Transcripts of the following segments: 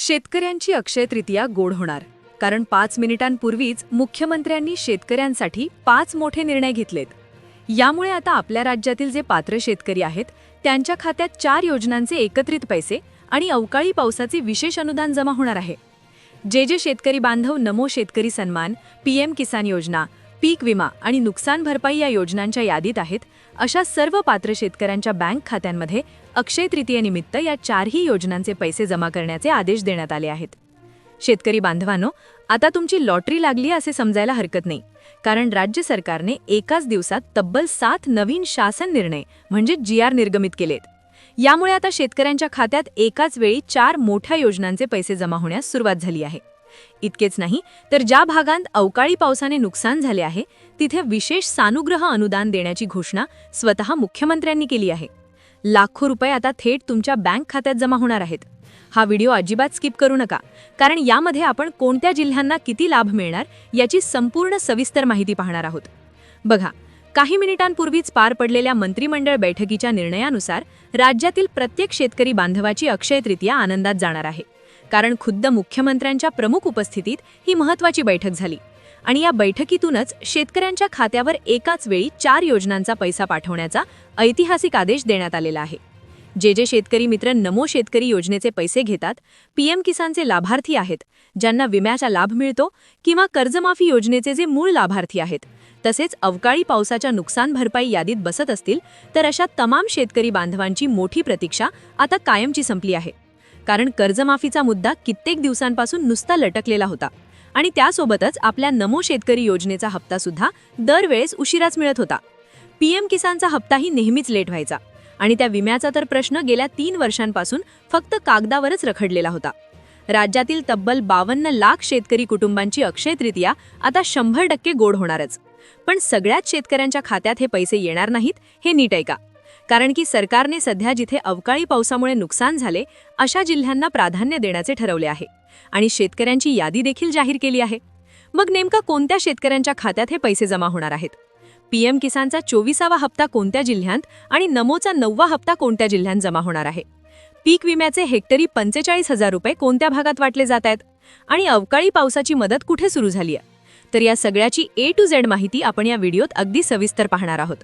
शेतकऱ्यांची अक्षय तृतीया गोड होणार, कारण 5 मिनिटांपूर्वीच मुख्यमंत्र्यांनी शेतकऱ्यांसाठी 5 मोठे निर्णय घेतलेत. यामुळे आता आपल्या राज्यातील जे पात्र शेतकरी आहेत त्यांच्या खात्यात 4 योजनांचे एकत्रित पैसे आणि अवकाळी पावसाचे विशेष अनुदान जमा होणार आहे. जे शेतकरी बांधव नमो शेतकरी सन्मान, पीएम किसान योजना, पीक विमा आणि नुकसान भरपाई या योजनांच्या यादीत आहेत, अशा सर्व पात्र शेतकऱ्यांच्या बँक खात्यांमध्ये अक्षय तृतीयेनिमित्त या 4ही योजनांचे पैसे जमा करण्याचे आदेश देण्यात आले आहेत. शेतकरी बांधवांनो, आता तुमची लॉटरी लागली असे समजायला हरकत नाही, कारण राज्य सरकारने एकाच दिवसात तब्बल 7 नवीन शासन निर्णय म्हणजे GR निर्गमित केलेत. यामुळे आता शेतकऱ्यांच्या खात्यात एकाच वेळी 4 मोठ्या योजनांचे पैसे जमा होण्यास सुरुवात झाली आहे. इतकेच नाही तर ज्या भागांत अवकाळी पावसाने नुकसान झाले आहे तिथे विशेष सानुग्रह अनुदान देण्याची घोषणा स्वतः मुख्यमंत्र्यांनी केली आहे. लाखो रुपये आता थेट तुमच्या बँक खात्यात जमा होणार आहेत. हा व्हिडिओ अजिबात स्किप करू नका, कारण यामध्ये आपण कोणत्या जिल्ह्यांना किती लाभ मिळणार याची संपूर्ण सविस्तर माहिती पाहणार आहोत. बघा, काही मिनिटांपूर्वीच पार पडलेल्या मंत्रिमंडळ बैठकीच्या निर्णयानुसार राज्यातील प्रत्येक शेतकरी बांधवाची अक्षय तृतीया आनंदात जाणार आहे, कारण खुद्द मुख्यमंत्र्यांच्या प्रमुख उपस्थितीत ही महत्त्वाची बैठक झाली आणि या बैठकीतूनच शेतकऱ्यांच्या खात्यावर एकाच वेळी 4 योजनांचा पैसा पाठवण्याचा ऐतिहासिक आदेश देण्यात आलेला आहे. जे शेतकरी मित्र नमो शेतकरी योजनेचे पैसे घेतात, पीएम किसानचे लाभार्थी आहेत, ज्यांना विम्याचा लाभ मिळतो, किंवा कर्जमाफी योजनेचे जे मूळ लाभार्थी आहेत, तसेच अवकाळी पावसाच्या नुकसान भरपाई यादीत बसत असतील, तर अशा तमाम शेतकरी बांधवांची मोठी प्रतीक्षा आता कायमची संपली आहे. कारण कर्जमाफीचा मुद्दा कित्येक दिवसांपासून नुसता लटकलेला होता आणि त्यासोबतच आपल्या नमो शेतकरी योजनेचा हप्ता सुद्धा दरवेळेस उशिराच मिळत होता. पीएम किसानचा हप्ताही नेहमीच लेट व्हायचा आणि त्या विम्याचा तर प्रश्न गेल्या 3 वर्षांपासून फक्त कागदावरच रखडलेला होता. राज्यातील तब्बल 52 लाख शेतकरी कुटुंबांची अक्षय तृतीया आता 100% गोड होणारच. पण सगळ्याच शेतकऱ्यांच्या खात्यात हे पैसे येणार नाहीत, हे नीट ऐका. कारण की सरकारने सध्या जिथे अवकाळी पावसामुळे नुकसान झाले अशा जिल्ह्यांना प्राधान्य देण्याचे ठरवले आहे आणि शेतकऱ्यांची यादी देखील जाहीर केली आहे. मग नेमका कोणत्या शेतकऱ्यांच्या खात्यात हे पैसे जमा होणार आहेत? पीएम किसानचा 24वा हप्ता कोणत्या जिल्ह्यात आणि नमोचा 9वा हप्ता कोणत्या जिल्ह्यात जमा होणार आहे? पीक विम्याचे हेक्टरी 45,000 रुपये कोणत्या भागात वाटले जात आहेत? आणि अवकाळी पावसाची मदत कुठे सुरू झाली आहे? तर या सगळ्याची A to Z माहिती आपण या व्हिडिओत अगदी सविस्तर पाहणार आहोत.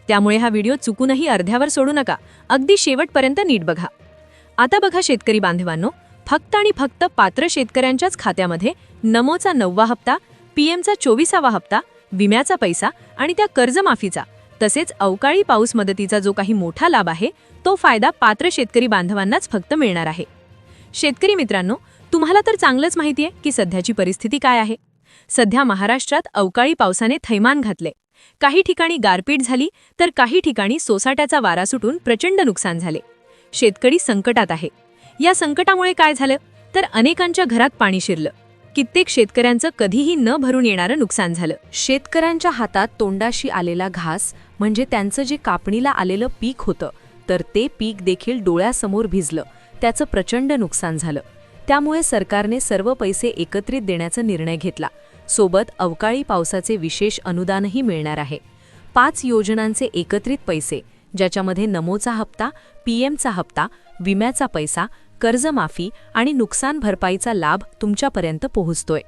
त्यामुळे हा व्हिडिओ चुकूनही अर्ध्यावर सोडू नका, अगदी शेवटपर्यंत नीट बघा. आता बघा शेतकरी बांधवांनो, फक्त आणि फक्त पात्र शेतकऱ्यांच्याच खात्यामध्ये नमोचा 9वा हप्ता, पीएमचा 24वा हप्ता, विम्याचा पैसा आणि त्या कर्जमाफीचा तसेच अवकाळी पाऊस मदतीचा जो काही मोठा लाभ आहे तो फायदा पात्र शेतकरी बांधवांनाच फक्त मिळणार आहे. शेतकरी मित्रांनो, तुम्हाला तर चांगलंच माहिती आहे की सध्याची परिस्थिती काय आहे. सध्या महाराष्ट्रात अवकाळी पावसाने थैमान घातले. काही ठिकाणी गारपीट झाली तर काही ठिकाणी सोसाट्याचा वारा सुटून प्रचंड नुकसान झाले. शेतकरी संकटात आहे. या संकटामुळे काय झालं तर अनेकांच्या घरात पाणी शिरलं. कित्येक शेतकऱ्यांचं कधीही न भरून येणारं नुकसान झालं. शेतकऱ्यांच्या हातात तोंडाशी आलेला घास म्हणजे त्यांचं जे कापणीला आलेलं पीक होतं, तर ते पीक देखील डोळ्यासमोर भिजलं. त्याचं प्रचंड नुकसान झालं. त्यामुळे सरकारने सर्व पैसे एकत्रित देण्याचा निर्णय घेतला. सोबत अवकाळी पावसाचे विशेष अनुदानही मिळणार आहे. 5 योजनांचे एकत्रित पैसे, ज्याच्यामध्ये नमोचा हप्ता, पीएमचा हप्ता, विम्याचा पैसा, कर्जमाफी आणि नुकसान भरपाईचा लाभ तुमच्यापर्यंत पोहोचतोय.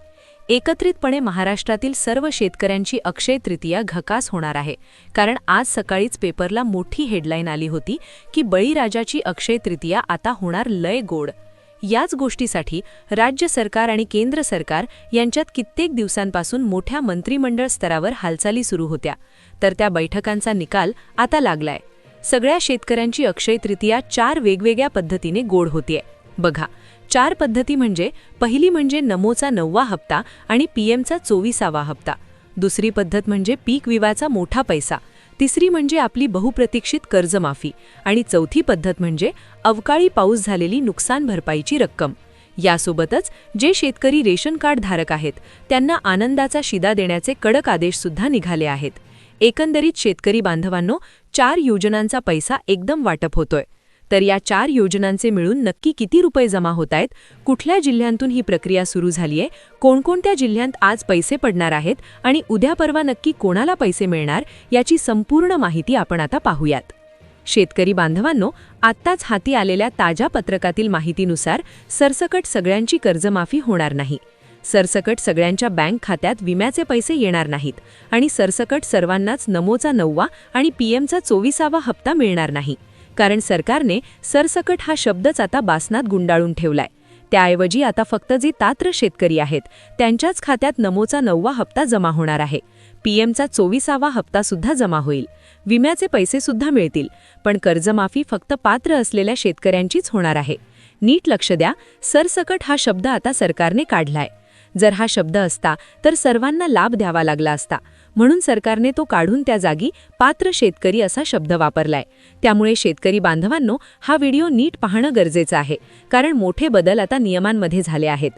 एकत्रितपणे महाराष्ट्रातील सर्व शेतकऱ्यांची अक्षय तृतीया घकास होणार आहे. कारण आज सकाळीच पेपरला मोठी हेडलाईन आली होती की बळीराजाची अक्षय तृतीया आता होणार लय गोड. याच गोष्टीसाठी राज्य सरकार आणि केंद्र सरकार यांच्यात कित्येक दिवसांपासून मोठ्या मंत्रिमंडळ स्तरावर हालचाली सुरू होत्या. तर त्या बैठकांचा निकाल आता लागलाय. सगळ्या शेतकऱ्यांची अक्षय तृतीया 4 वेगवेगळ्या पद्धतीने गोड होतीये. बघा, 4 पद्धती म्हणजे, पहिली म्हणजे नमोचा 9वा हप्ता आणि पीएमचा 24वा हप्ता. दुसरी पद्धत म्हणजे पीक विम्याचा मोठा पैसा. तिसरी म्हणजे आपली बहुप्रतीक्षित कर्जमाफी आणि चौथी पद्धत म्हणजे अवकाळी पाऊस झालेली नुकसान भरपाईची रक्कम. यासोबतच जे शेतकरी रेशन कार्ड धारक आहेत त्यांना आनंदाचा शिदा देण्याचे कडक आदेश सुद्धा निघाले आहेत. एकंदरीत शेतकरी बांधवांनो, 4 योजनांचा पैसा एकदम वाटप होतोय. तर या 4 योजनांचे मिळून नक्की किती रुपये जमा होत आहेत, कुठल्या जिल्ह्यांतून ही प्रक्रिया सुरू झालीये, कोणकोणत्या जिल्ह्यात आज पैसे पडणार आहेत आणि उद्या परवा नक्की कोणाला पैसे मिळणार, याची संपूर्ण माहिती आपण आता पाहूयात. शेतकरी बांधवांनो, आत्ताच हाती आलेल्या ताज्या पत्रकातील माहितीनुसार सरसकट सगळ्यांची कर्जमाफी होणार नाही. सरसकट सगळ्यांच्या बँक खात्यात विम्याचे पैसे येणार नाहीत आणि सरसकट सर्वांनाच नमोचा 9वा आणि पीएमचा 24वा हप्ता मिळणार नाही. कारण सरकारने सरसकट हा शब्दच आता बासनात गुंडाळून ठेवलाय. त्याऐवजी आता फक्त जे पात्र शेतकरी आहेत त्यांच्याच खात्यात नमोचा 9वा हप्ता जमा होणार आहे. पीएमचा 24वा हप्ता सुद्धा जमा होईल. विम्याचे पैसे सुद्धा मिळतील, पण कर्जमाफी फक्त पात्र असलेल्या शेतकऱ्यांचीच होणार आहे. नीट लक्ष द्या, सरसकट हा शब्द आता सरकारने काढलाय. जर हा शब्द असता तर सर्वांना लाभ द्यावा लागला असता, म्हणून सरकारने तो काढून त्या जागी पात्र शेतकरी असा शब्द वापरलाय. त्यामुळे शेतकरी बांधवांनो, हा व्हिडिओ नीट पाहणं गरजेचं आहे, कारण मोठे बदल आता नियमांमध्ये झाले आहेत.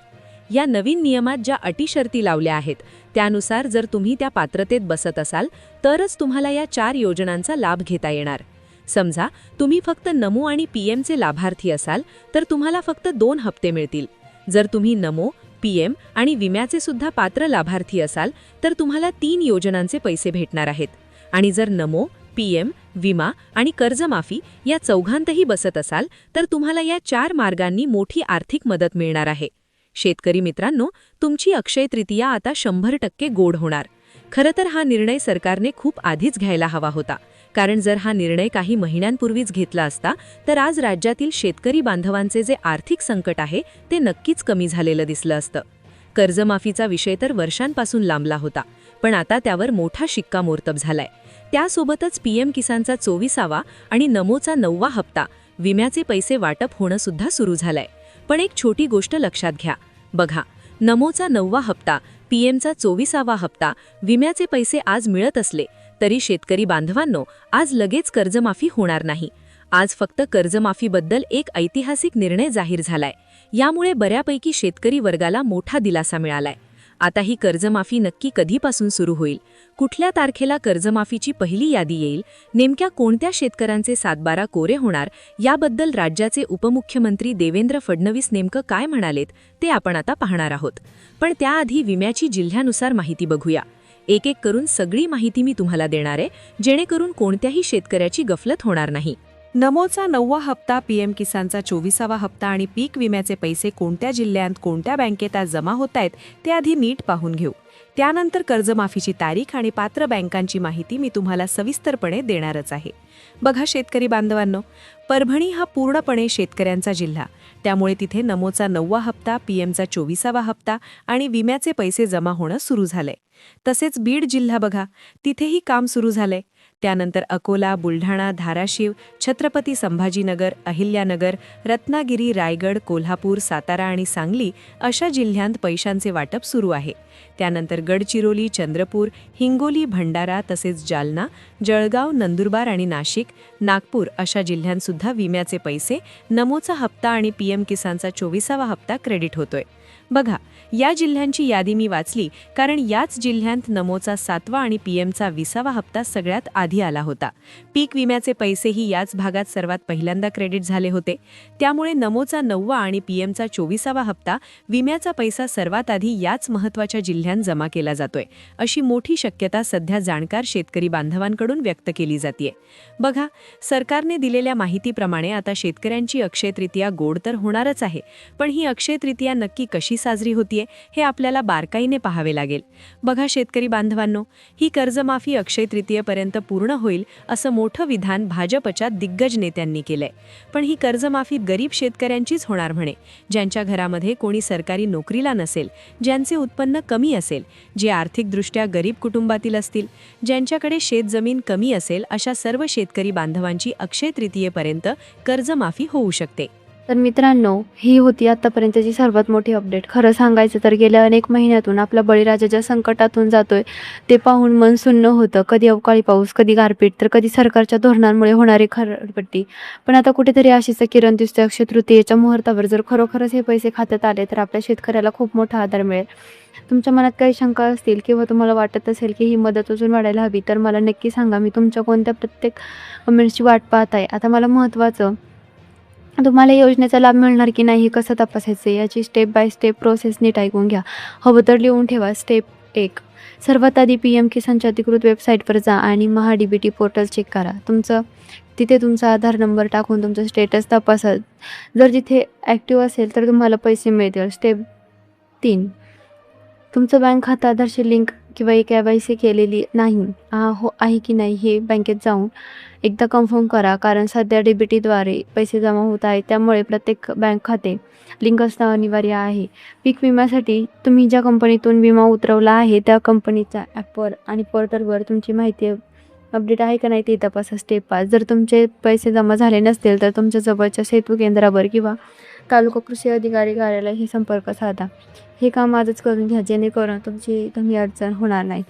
या नवीन नियमात ज्या अटी शर्ती लावल्या आहेत त्यानुसार जर तुम्ही त्या पात्रतेत बसत असाल तरच तुम्हाला या 4 योजनांचा लाभ घेता येणार. समजा तुम्ही फक्त नमो आणि पीएमचे लाभार्थी असाल तर तुम्हाला फक्त 2 हप्ते मिळतील. जर तुम्ही नमो, पीएम आणि विम्याचे सुद्धा पात्र लाभार्थी असाल तर तुम्हाला 3 योजनांचे पैसे भेटणार आहेत. आणि जर नमो, पीएम, विमा आणि कर्जमाफी या चौघांतही बसत असाल तर तुम्हाला या 4 मार्गांनी मोठी आर्थिक मदत मिळणार आहे. शेतकरी मित्रांनो, तुमची अक्षय तृतीया आता 100% गोड होणार. खरं तर हा निर्णय सरकारने खूप आधीच घ्यायला हवा होता, कारण जर हा निर्णय काही महिन्यांपूर्वीच घेतला असता तर आज राज्यातील शेतकरी बांधवांचे जे आर्थिक संकट आहे ते नक्कीच कमी झालेलं दिसलं असतं. कर्जमाफीचा विषय तर वर्षांपासून लांबला होता, पण आता त्यावर मोठा शिक्कामोर्तब झालाय. त्यासोबतच पीएम किसानचा 24वा आणि नमोचा 9वा हप्ता, विम्याचे पैसे वाटप होणं सुद्धा सुरू झालंय. पण एक छोटी गोष्ट लक्षात घ्या. बघा, नमोचा 9वा हप्ता, पीएमचा 24वा हप्ता, विम्याचे पैसे आज मिळत असले तरी शेतकरी बांधवांनो, आज लगेच कर्जमाफी होणार नाही. आज फक्त कर्जमाफीबद्दल एक ऐतिहासिक निर्णय जाहीर झालाय. यामुळे बऱ्यापैकी शेतकरी वर्गाला मोठा दिलासा मिळालाय. आता ही कर्जमाफी नक्की कधीपासून सुरू होईल, कुठल्या तारखेला कर्जमाफीची पहिली यादी येईल, नेमक्या कोणत्या शेतकऱ्यांचे 7/12 कोरे होणार, याबद्दल राज्याचे उपमुख्यमंत्री देवेंद्र फडणवीस नेमकं काय म्हणालेत ते आपण आता पाहणार आहोत. पण त्याआधी विम्याची जिल्ह्यानुसार माहिती बघूया. एक एक करून सगळी माहिती मी तुम्हाला देणार आहे, जेणेकरून कोणत्याही शेतकऱ्याची गफलत होणार नाही. नमोचा 9वा हप्ता, पीएम किसानचा 24वा हप्ता आणि पीक विम्याचे पैसे कोणत्या जिल्ह्यात कोणत्या बँकेत आज जमा होत आहेत ते आधी नीट पाहून घेऊ. त्यानंतर कर्जमाफीची तारीख आणि पात्र बँकांची माहिती मी तुम्हाला सविस्तरपणे देणारच आहे. बघा शेतकरी बांधवांनो, परभणी हा पूर्णपणे शेतकऱ्यांचा जिल्हा. त्यामुळे तिथे नमोचा 9वा हप्ता, पीएमचा 24वा हप्ता आणि विम्याचे पैसे जमा होणं सुरू झालंय. तसेच बीड जिल्हा बघा, तिथेही काम सुरू झालंय. त्यानंतर अकोला, बुलढाणा, धाराशिव, छत्रपती संभाजीनगर, अहिल्यानगर, रत्नागिरी, रायगड, कोल्हापूर, सातारा आणि सांगली अशा जिल्ह्यांत पैशांचे वाटप सुरू आहे. त्यानंतर गडचिरोली, चंद्रपूर, हिंगोली, भंडारा तसेच जालना, जळगाव, नंदुरबार आणि नाशिक, नागपूर अशा जिल्ह्यांतसुद्धा विम्याचे पैसे, नमोचा हप्ता आणि पीएम किसानचा 24वा हप्ता क्रेडिट होतोय. बघा, या जिल्ह्यांची यादी मी वाचली कारण याच जिल्ह्यांत नमोचा 7वा आणि पीएमचा 20वा हप्ता सगळ्यात आधी आला होता. पीक विम्याचे पैसेही याच भागात सर्वात पहिल्यांदा क्रेडिट झाले होते. त्यामुळे नमोचा 9वा आणि पीएमचा 24वा हप्ता, विम्याचा पैसा सर्वात आधी याच महत्त्वाच्या जिल्ह्यांत जमा केला जातोय, अशी मोठी शक्यता सध्या जाणकार शेतकरी बांधवांकडून व्यक्त केली जाते. बघा, सरकारने दिलेल्या माहितीप्रमाणे आता शेतकऱ्यांची अक्षय तृतीया गोड तर होणारच आहे, पण ही अक्षय तृतीया नक्की कशी साजरी होतीये हे आपल्याला बारकाईने पाहावे लागेल. बघा शेतकरी बांधवांनो, ही कर्जमाफी अक्षय तृतीयेपर्यंत पूर्ण होईल असं मोठं विधान भाजपच्या दिग्गज नेत्यांनी केलंय. पण ही कर्जमाफी गरीब शेतकऱ्यांचीच होणार म्हणे, ज्यांच्या घरामध्ये कोणी सरकारी नोकरीला नसेल, ज्यांचे उत्पन्न कमी असेल, जे आर्थिकदृष्ट्या गरीब कुटुंबातील असतील, ज्यांच्याकडे शेतजमीन कमी असेल, अशा सर्व शेतकरी बांधवांची अक्षय तृतीयेपर्यंत कर्जमाफी होऊ शकते. तर मित्रांनो, ही होती आतापर्यंतची सर्वात मोठी अपडेट. खरं सांगायचं तर गेल्या अनेक महिन्यातून आपला बळीराजा ज्या संकटातून जातोय ते पाहून मन सुन्न होतं. कधी अवकाळी पाऊस, कधी गारपीट, तर कधी सरकारच्या धोरणांमुळे होणारी खरडपट्टी. पण आता कुठेतरी आशेचा किरण दिसतोय. अक्षय तृतीयेच्या मुहूर्तावर जर खरोखरच हे पैसे खात्यात आले तर आपल्या शेतकऱ्याला खूप मोठा आधार मिळेल. तुमच्या मनात काही शंका असतील किंवा तुम्हाला वाटत असेल की ही मदत अजून वाढायला हवी, तर मला नक्की सांगा. मी तुमच्या कोणत्या प्रत्येक कमेंट्सची वाट पाहत आहे. आता मला महत्त्वाचं, तुम्हाला या योजनेचा लाभ मिळणार की नाही हे कसं तपासायचं याची स्टेप बाय स्टेप प्रोसेस नीट ऐकून घ्या. हवं तर लिहून ठेवा. स्टेप 1, सर्वात आधी पीएम किसानच्या अधिकृत वेबसाईटवर जा आणि महाडीबीटी पोर्टल चेक करा. तुमचं तिथे तुमचा आधार नंबर टाकून तुमचं स्टेटस तपासा. जर जिथे ॲक्टिव्ह असेल तर तुम्हाला पैसे मिळतील. स्टेप 3, तुमचं बँक खातं आधारशी लिंक किंवा KYC केलेली नाही आहे की नाही हे बँकेत जाऊन एकदा कन्फर्म करा, कारण सध्या DBTद्वारे पैसे जमा होत आहेत, त्यामुळे प्रत्येक बँक खाते लिंक असणं अनिवार्य आहे. पीक विम्यासाठी तुम्ही ज्या कंपनीतून विमा उतरवला आहे त्या कंपनीच्या ॲपवर आणि पोर्टलवर तुमची माहिती अपडेट आहे का नाही ते तपासा. स्टेप 5, जर तुमचे पैसे जमा झाले नसतील तर तुमच्या जवळच्या सेतू केंद्रावर किंवा तालुका कृषी अधिकारी कार्यालयाशी संपर्क साधा. हे काम आजच करून घ्या, जेणेकरून तुम्ही अडचण होणार नाही.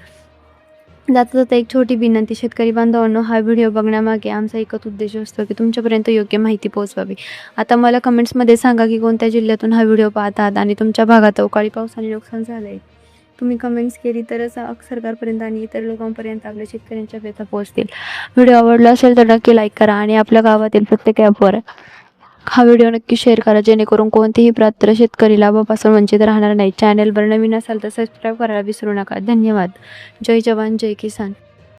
जाता जाता एक छोटी विनंती, शेतकरी बांधवांनो, हा व्हिडिओ बघण्यामागे आमचा एकच उद्देश असतो की तुमच्यापर्यंत योग्य माहिती पोहोचवावी. आता मला कमेंट्समध्ये सांगा की कोणत्या जिल्ह्यातून हा व्हिडिओ पाहतात आणि तुमच्या भागात अवकाळी पावसाने नुकसान झालं आहे. तुम्ही कमेंट्स केली तरच सरकारपर्यंत आणि इतर लोकांपर्यंत आपल्या शेतकऱ्यांच्या व्यथा पोहोचतील. व्हिडिओ आवडला असेल तर नक्की लाईक करा आणि आपल्या गावातील प्रत्येक ॲपवर हा व्हिडिओ नक्की शेअर करा, जेणेकरून कोणतेही पात्र शेतकरी लाभापासून वंचित राहणार नाही. चॅनलवर नवीन असाल तर सबस्क्राईब करायला विसरू नका. धन्यवाद. जय जवान जय किसान.